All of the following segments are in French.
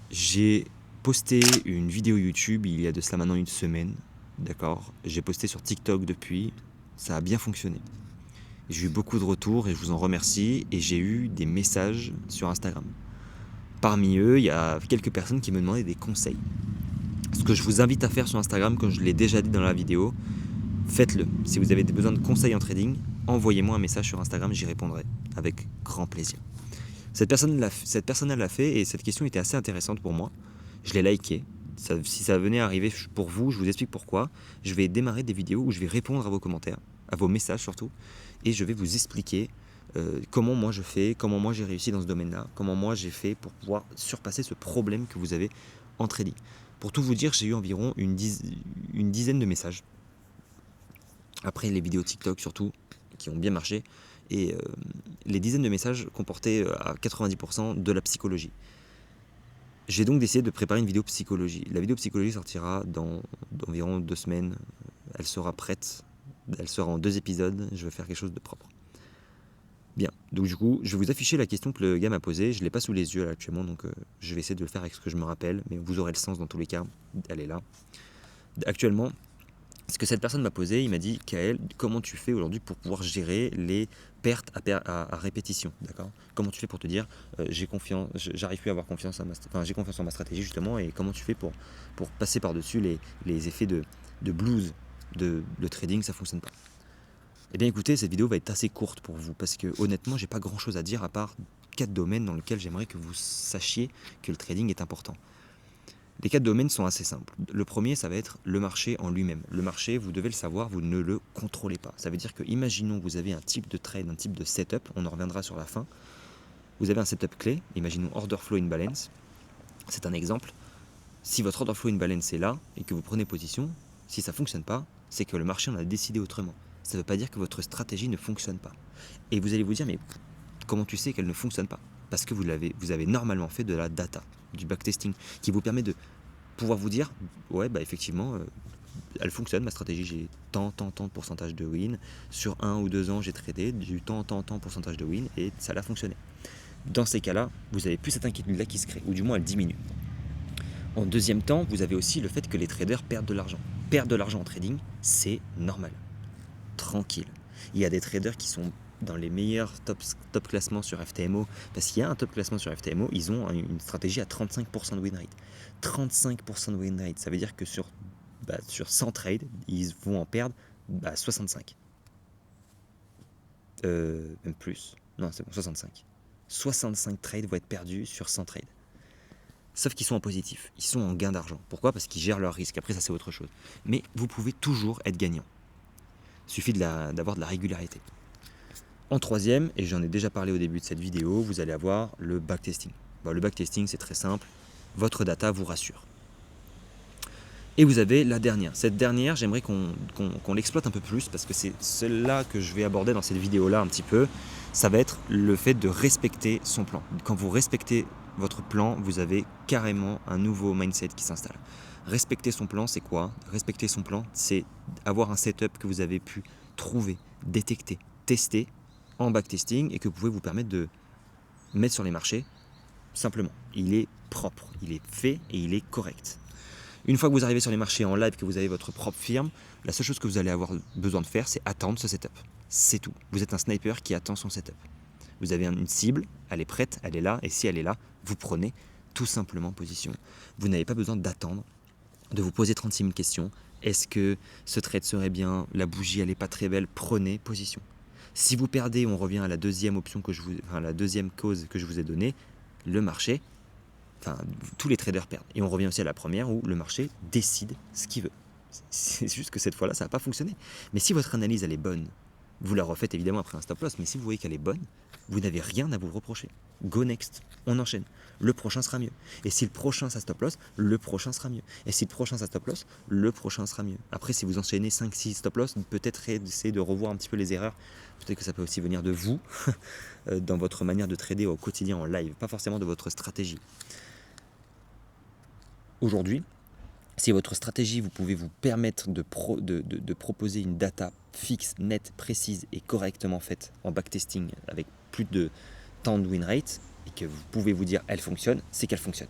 J'ai posté une vidéo YouTube il y a de cela maintenant une semaine, d'accord? J'ai posté sur TikTok depuis, ça a bien fonctionné. J'ai eu beaucoup de retours et je vous en remercie et j'ai eu des messages sur Instagram. Parmi eux, il y a quelques personnes qui me demandaient des conseils. Ce que je vous invite à faire sur Instagram, comme je l'ai déjà dit dans la vidéo, faites-le. Si vous avez besoin de conseils en trading, envoyez-moi un message sur Instagram, j'y répondrai avec grand plaisir. Cette personne l'a fait et cette question était assez intéressante pour moi. Je l'ai liké. Si ça venait à arriver pour vous, je vous explique pourquoi. Je vais démarrer des vidéos où je vais répondre à vos commentaires, à vos messages surtout, et je vais vous expliquer comment moi je fais, comment moi j'ai réussi dans ce domaine-là, comment moi j'ai fait pour pouvoir surpasser ce problème que vous avez en trading. Pour tout vous dire, j'ai eu environ une dizaine de messages. Après les vidéos TikTok surtout, qui ont bien marché, et les dizaines de messages comportaient à 90% de la psychologie. J'ai donc décidé de préparer une vidéo psychologie. La vidéo psychologie sortira dans environ 2 semaines. Elle sera prête. Elle sera en 2 épisodes. Je vais faire quelque chose de propre. Bien. Donc du coup, je vais vous afficher la question que le gars m'a posée. Je ne l'ai pas sous les yeux là, actuellement, donc je vais essayer de le faire avec ce que je me rappelle. Mais vous aurez le sens dans tous les cas. Elle est là. Actuellement, ce que cette personne m'a posé, il m'a dit: Kael, comment tu fais aujourd'hui pour pouvoir gérer les pertes à répétition, d'accord? Comment tu fais pour te dire j'ai confiance, j'arrive plus à avoir confiance j'ai confiance en ma stratégie justement, et comment tu fais pour passer par-dessus les effets de blues de trading, ça fonctionne pas. Eh bien écoutez, cette vidéo va être assez courte pour vous parce que honnêtement, j'ai pas grand-chose à dire à part 4 domaines dans lesquels j'aimerais que vous sachiez que le trading est important. Les 4 domaines sont assez simples. Le premier, ça va être le marché en lui-même. Le marché, vous devez le savoir, vous ne le contrôlez pas. Ça veut dire que, imaginons que vous avez un type de trade, un type de setup, on en reviendra sur la fin. Vous avez un setup clé, imaginons order flow imbalance. C'est un exemple. Si votre order flow imbalance est là et que vous prenez position, si ça ne fonctionne pas, c'est que le marché en a décidé autrement. Ça ne veut pas dire que votre stratégie ne fonctionne pas. Et vous allez vous dire, mais comment tu sais qu'elle ne fonctionne pas? Parce que vous avez normalement fait de la data, du backtesting, qui vous permet de pouvoir vous dire, ouais, bah effectivement, elle fonctionne, ma stratégie, j'ai tant de pourcentage de win. Sur 1 ou 2 ans, j'ai tradé du tant pourcentage de win et ça a fonctionné. Dans ces cas-là, vous n'avez plus cette inquiétude-là qui se crée, ou du moins elle diminue. En deuxième temps, vous avez aussi le fait que les traders perdent de l'argent. Perdre de l'argent en trading, c'est normal. Tranquille. Il y a des traders qui sont dans les meilleurs top classements sur FTMO, parce qu'il y a un top classement sur FTMO, ils ont une stratégie à 35% de win rate. 35% de win rate, ça veut dire que sur 100 trades, ils vont en perdre 65. Même plus. Non, c'est bon, 65. 65 trades vont être perdus sur 100 trades. Sauf qu'ils sont en positif, ils sont en gain d'argent. Pourquoi? Parce qu'ils gèrent leur risque. Après, ça, c'est autre chose. Mais vous pouvez toujours être gagnant. Il suffit d'avoir de la régularité. En troisième, et j'en ai déjà parlé au début de cette vidéo, vous allez avoir le backtesting. Le backtesting, c'est très simple. Votre data vous rassure. Et vous avez la dernière. Cette dernière, j'aimerais qu'on l'exploite un peu plus parce que c'est celle-là que je vais aborder dans cette vidéo-là un petit peu. Ça va être le fait de respecter son plan. Quand vous respectez votre plan, vous avez carrément un nouveau mindset qui s'installe. Respecter son plan, c'est quoi? Respecter son plan, c'est avoir un setup que vous avez pu trouver, détecter, tester en backtesting et que vous pouvez vous permettre de mettre sur les marchés simplement. Il est propre, il est fait et il est correct. Une fois que vous arrivez sur les marchés en live, que vous avez votre propre firme, la seule chose que vous allez avoir besoin de faire, c'est attendre ce setup. C'est tout. Vous êtes un sniper qui attend son setup. Vous avez une cible, elle est prête, elle est là, et si elle est là, vous prenez tout simplement position. Vous n'avez pas besoin d'attendre, de vous poser 36 000 questions. Est-ce que ce trade serait bien? La bougie, elle n'est pas très belle. Prenez position. Si vous perdez, on revient à la deuxième option la deuxième cause que je vous ai donnée, le marché. Tous les traders perdent. Et on revient aussi à la première où le marché décide ce qu'il veut. C'est juste que cette fois-là, ça n'a pas fonctionné. Mais si votre analyse, elle est bonne, vous la refaites évidemment après un stop loss, mais si vous voyez qu'elle est bonne, vous n'avez rien à vous reprocher. Go next, on enchaîne. Le prochain sera mieux. Et si le prochain ça stop loss, le prochain sera mieux. Et si le prochain ça stop loss, le prochain sera mieux. Après, si vous enchaînez 5-6 stop loss, peut-être essayer de revoir un petit peu les erreurs. Peut-être que ça peut aussi venir de vous, dans votre manière de trader au quotidien en live, pas forcément de votre stratégie. Aujourd'hui, si votre stratégie, vous pouvez vous permettre de proposer une data fixe, nette, précise et correctement faite en backtesting avec plus de temps de win rate et que vous pouvez vous dire elle fonctionne, c'est qu'elle fonctionne.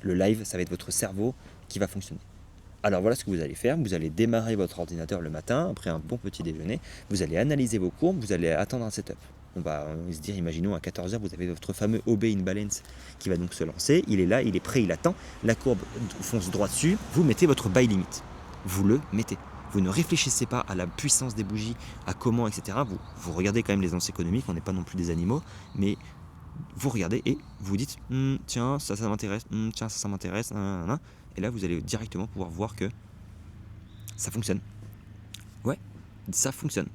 Le live, ça va être votre cerveau qui va fonctionner. Alors voilà ce que vous allez faire. Vous allez démarrer votre ordinateur le matin, après un bon petit déjeuner. Vous allez analyser vos courbes, vous allez attendre un setup. On va se dire, imaginons à 14 heures, vous avez votre fameux OB Imbalance qui va donc se lancer. Il est là, il est prêt, il attend. La courbe fonce droit dessus. Vous mettez votre buy limit. Vous le mettez. Vous ne réfléchissez pas à la puissance des bougies, à comment, etc. Vous regardez quand même les onces économiques, on n'est pas non plus des animaux, mais vous regardez et vous dites tiens, ça m'intéresse, tiens, ça m'intéresse, et là vous allez directement pouvoir voir que ça fonctionne. Ouais, ça fonctionne.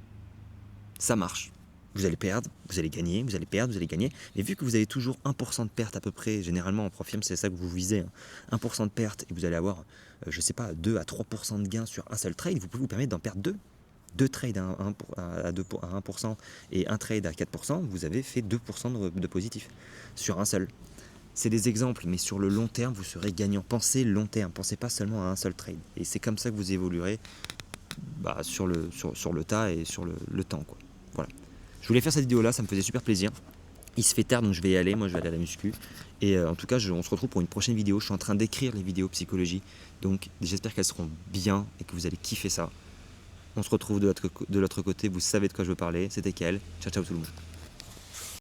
Ça marche. Vous allez perdre, vous allez gagner, vous allez perdre, vous allez gagner. Mais vu que vous avez toujours 1% de perte à peu près, généralement en profirme, c'est ça que vous visez, 1% de perte, et vous allez avoir, je sais pas, 2 à 3% de gain sur un seul trade, vous pouvez vous permettre d'en perdre deux. Deux trades à 1% et un trade à 4%, vous avez fait 2% de positif sur un seul. C'est des exemples, mais sur le long terme, vous serez gagnant. Pensez long terme, pensez pas seulement à un seul trade. Et c'est comme ça que vous évoluerez sur le tas et sur le temps, quoi. Voilà. Je voulais faire cette vidéo là, ça me faisait super plaisir. Il se fait tard donc je vais y aller, moi je vais aller à la muscu. Et en tout cas on se retrouve pour une prochaine vidéo. Je suis en train d'écrire les vidéos psychologie, donc j'espère qu'elles seront bien et que vous allez kiffer ça. On se retrouve de l'autre côté, vous savez de quoi je veux parler, c'était Kael. Ciao ciao tout le monde.